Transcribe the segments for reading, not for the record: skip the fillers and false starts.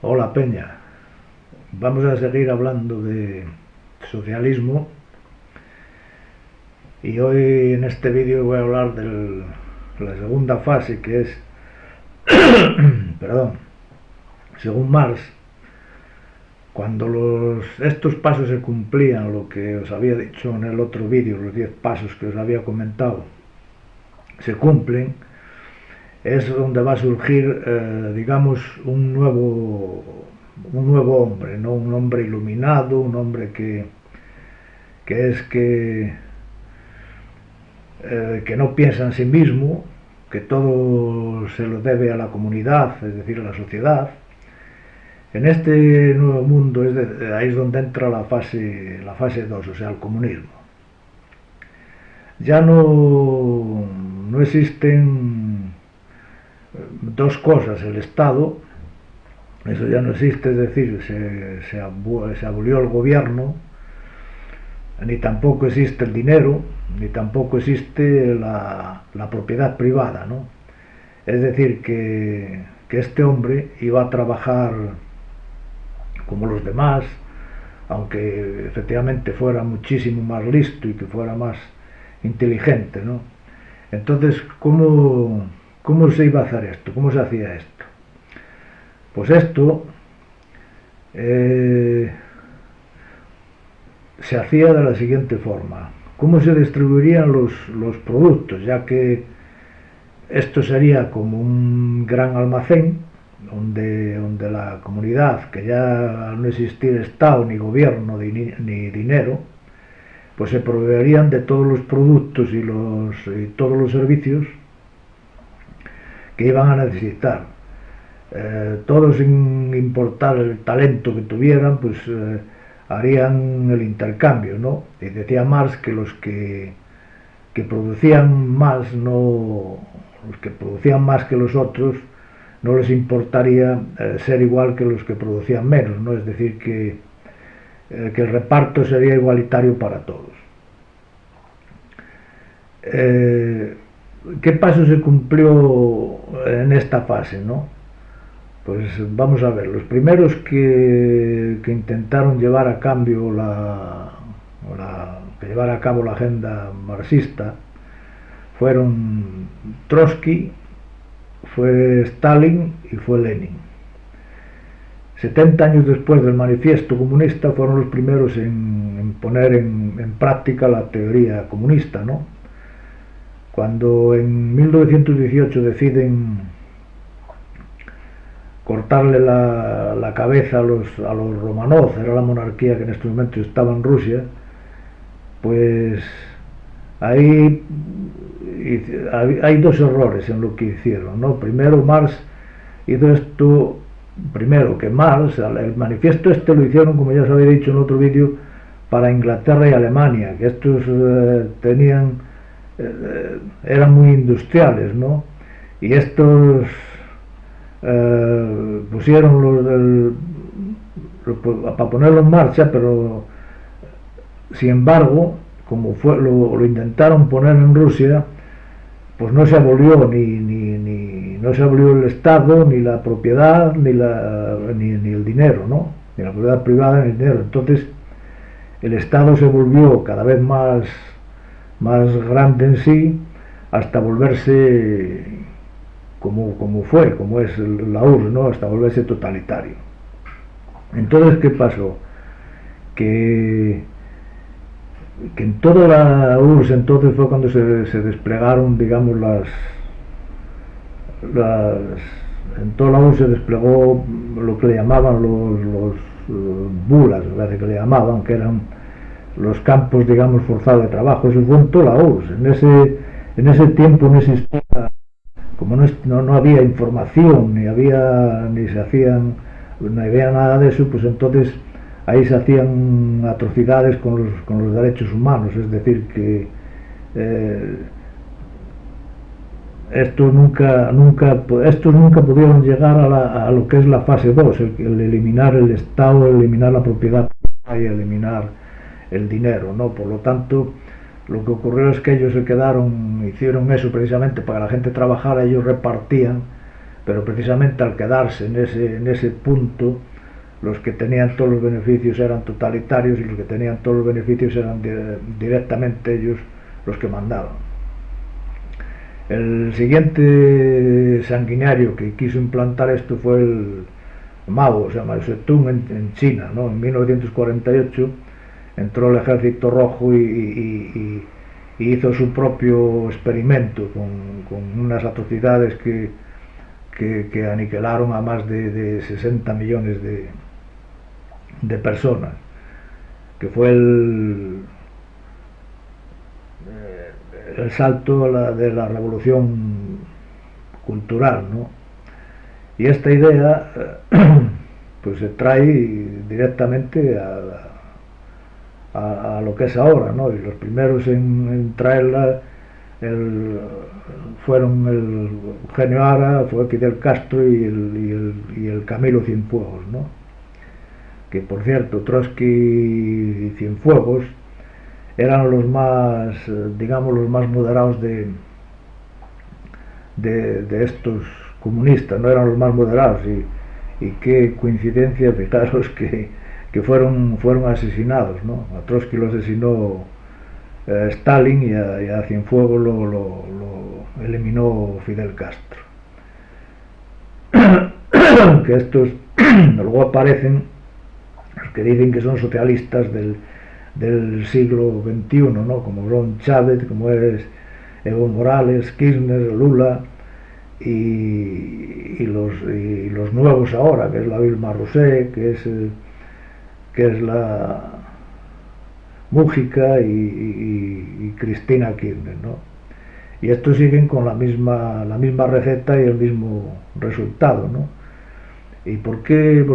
Hola Peña, vamos a seguir hablando de socialismo y hoy en este vídeo voy a hablar de la segunda fase que es, perdón, según Marx, cuando estos pasos se cumplían, lo que os había dicho en el otro vídeo, los 10 pasos que os había comentado, se cumplen, es donde va a surgir, digamos, un nuevo hombre, ¿no? Un hombre iluminado, un hombre que no piensa en sí mismo, que todo se lo debe a la comunidad, es decir, a la sociedad. En este nuevo mundo ahí es donde entra la fase 2, o sea, el comunismo. Ya no existen dos cosas, el Estado, eso ya no existe, es decir, se abolió el gobierno, ni tampoco existe el dinero, ni tampoco existe la propiedad privada, ¿no? Es decir, que este hombre iba a trabajar como los demás, aunque efectivamente fuera muchísimo más listo y que fuera más inteligente, ¿no? Entonces, ¿cómo se iba a hacer esto? ¿Cómo se hacía esto? Pues esto se hacía de la siguiente forma. ¿Cómo se distribuirían los productos? Ya que esto sería como un gran almacén donde la comunidad, que ya al no existir Estado, ni gobierno, ni dinero, pues se proveerían de todos los productos y todos los servicios que iban a necesitar. Todos, sin importar el talento que tuvieran, pues harían el intercambio, ¿no? Y decía Marx que los que producían más, los que producían más que los otros, no les importaría ser igual que los que producían menos, ¿no? Es decir, que el reparto sería igualitario para todos. ¿Qué paso se cumplió en esta fase, no? Pues vamos a ver, los primeros que intentaron llevar a cambio que llevar a cabo la agenda marxista fueron Trotsky, fue Stalin y fue Lenin. 70 años después del manifiesto comunista fueron los primeros en poner en práctica la teoría comunista, ¿no? Cuando en 1918 deciden cortarle la cabeza a los Romanov, era la monarquía que en este momento estaba en Rusia, pues ahí hay dos errores en lo que hicieron, ¿no? Primero, Marx hizo esto, primero que Marx, el manifiesto este lo hicieron, como ya os había dicho en otro vídeo, para Inglaterra y Alemania, que estos eran muy industriales, ¿no? Y estos pusieron para ponerlo en marcha, pero sin embargo, como lo intentaron poner en Rusia, pues no se abolió no se abolió el Estado, ni la propiedad, ni el dinero, ¿no? Ni la propiedad privada ni el dinero. Entonces el Estado se volvió cada vez más grande en sí, hasta volverse como es la URSS, ¿no? Hasta volverse totalitario. Entonces, ¿qué pasó? Que en toda la URSS entonces fue cuando se desplegaron, digamos, en toda la URSS se desplegó lo que le llamaban los bulas, que le llamaban, que eran los campos, digamos, forzados de trabajo. Eso fue en toda la URSS. En ese tiempo no existía, como no había información, ni había nada de eso, pues entonces ahí se hacían atrocidades con los derechos humanos, es decir, que estos nunca pudieron llegar a lo que es la fase 2, el eliminar el Estado, eliminar la propiedad y eliminar el dinero, ¿no? Por lo tanto, lo que ocurrió es que ellos hicieron eso precisamente para que la gente trabajara. Ellos repartían pero precisamente al quedarse en ese punto, los que tenían todos los beneficios eran totalitarios y los que tenían todos los beneficios eran directamente ellos los que mandaban. El siguiente sanguinario que quiso implantar esto fue el Mao, se llama Zedong, en China, ¿no? En 1948 entró el Ejército Rojo y hizo su propio experimento con unas atrocidades que aniquilaron a más de 60 millones de personas, que fue el salto de la revolución cultural, ¿no? Y esta idea pues se trae directamente a lo que es ahora, ¿no? Y los primeros en traerla fueron el Eugenio Ara, fue Fidel Castro y el Camilo Cienfuegos, ¿no? Que por cierto, Trotsky y Cienfuegos eran los más, digamos, los más moderados de estos comunistas, no eran los más moderados, y qué coincidencia, fijaros que fueron asesinados, ¿no? A Trotsky lo asesinó Stalin y a Cienfuegos lo eliminó Fidel Castro. Que estos luego aparecen los que dicen que son socialistas del siglo XXI, ¿no? Como son Chávez, como es Evo Morales, Kirchner, Lula y los nuevos ahora, que es la Vilma Rousseff, que es la Mújica y Cristina Kirchner, ¿no? Y estos siguen con la misma receta y el mismo resultado, ¿no? ¿Y por qué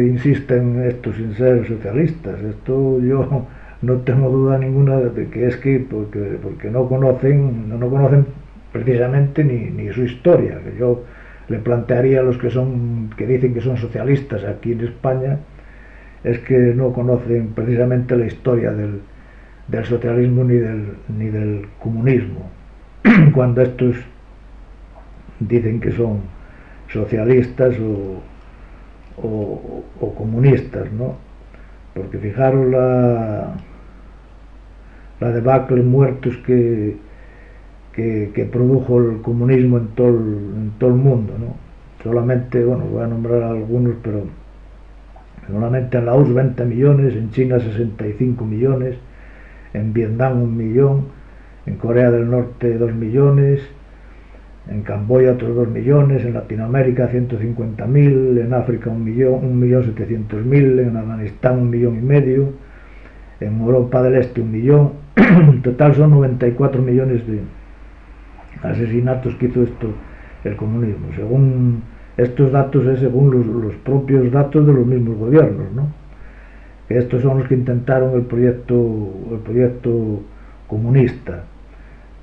insisten estos en ser socialistas? Esto yo no tengo duda ninguna de que es porque no conocen precisamente ni su historia. Que yo le plantearía a los que dicen que son socialistas aquí en España, es que no conocen precisamente la historia del socialismo ni del comunismo, cuando estos dicen que son socialistas o comunistas, ¿no? Porque fijaros la debacle en muertos que produjo el comunismo en todo el mundo, ¿no? Solamente, bueno, voy a nombrar algunos, pero solamente en la URSS 20 millones, en China 65 millones, en Vietnam 1 millón, en Corea del Norte 2 millones, en Camboya otros 2 millones, en Latinoamérica 150.000, en África 1.700.000, en Afganistán 1,5 millones, en Europa del Este 1 millón, en total son 94 millones de asesinatos que hizo esto el comunismo. Según estos datos es según los propios datos de los mismos gobiernos, ¿no? Que estos son los que intentaron el proyecto comunista.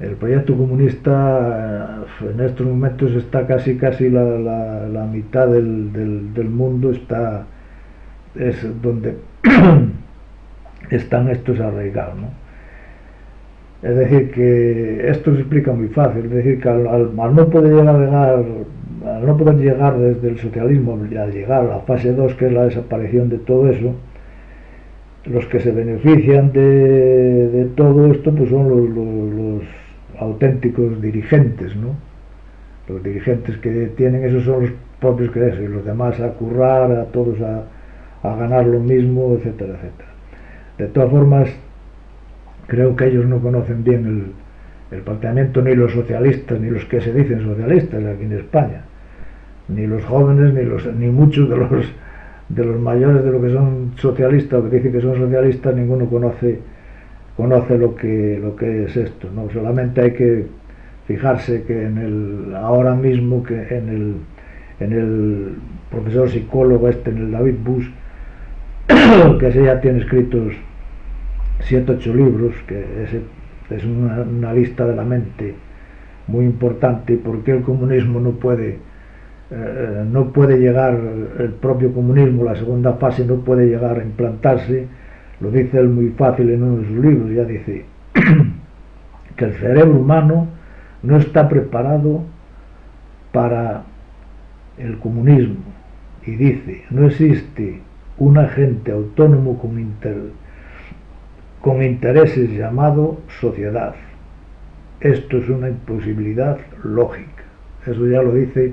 El proyecto comunista en estos momentos está casi la mitad del mundo es donde están estos arraigados, ¿no? Es decir, que esto se explica muy fácil. Es decir, que al no poder llegar desde el socialismo, al llegar a la fase 2, que es la desaparición de todo eso, los que se benefician de todo esto pues son los auténticos dirigentes, ¿no? Los dirigentes que tienen, esos son los propios que y los demás a currar, a todos a ganar lo mismo, etcétera, etcétera. De todas formas, creo que ellos no conocen bien el planteamiento, ni los socialistas, ni los que se dicen socialistas aquí en España, ni los jóvenes, ni muchos de los mayores de lo que son socialistas o que dicen que son socialistas. Ninguno conoce lo que es esto, ¿no? Solamente hay que fijarse que ahora mismo que en el profesor psicólogo en el David Bush, que ese ya tiene escritos 7-8 libros, que es una lista de la mente muy importante. Porque el comunismo no puede llegar, el propio comunismo, la segunda fase, no puede llegar a implantarse. Lo dice él muy fácil en uno de sus libros. Ya dice que el cerebro humano no está preparado para el comunismo y dice: no existe un agente autónomo con intereses llamado sociedad. Esto es una imposibilidad lógica. Eso ya lo dice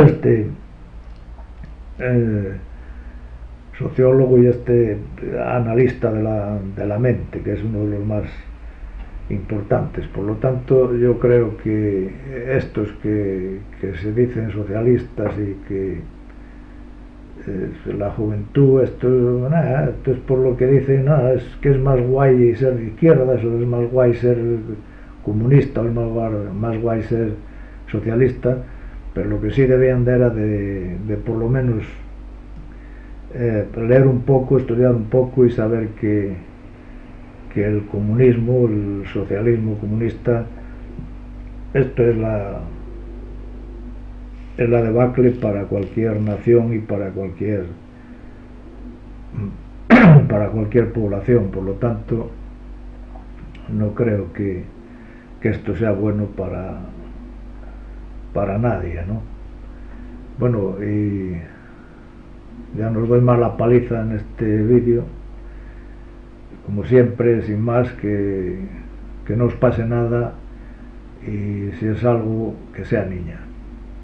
este sociólogo y analista de la mente, que es uno de los más importantes. Por lo tanto, yo creo que estos que se dicen socialistas y que la juventud, esto es por lo que dicen, es que es más guay ser de izquierdas, o es más guay ser comunista, o es más guay ser socialista. Pero lo que sí debían era de por lo menos leer un poco, estudiar un poco y saber que el comunismo, el socialismo comunista, esto es la debacle para cualquier nación y para cualquier población. Por lo tanto, no creo que esto sea bueno para nadie, ¿no? Bueno, y ya nos doy más la paliza en este vídeo. Como siempre, sin más, que no os pase nada, y si es algo, que sea niña.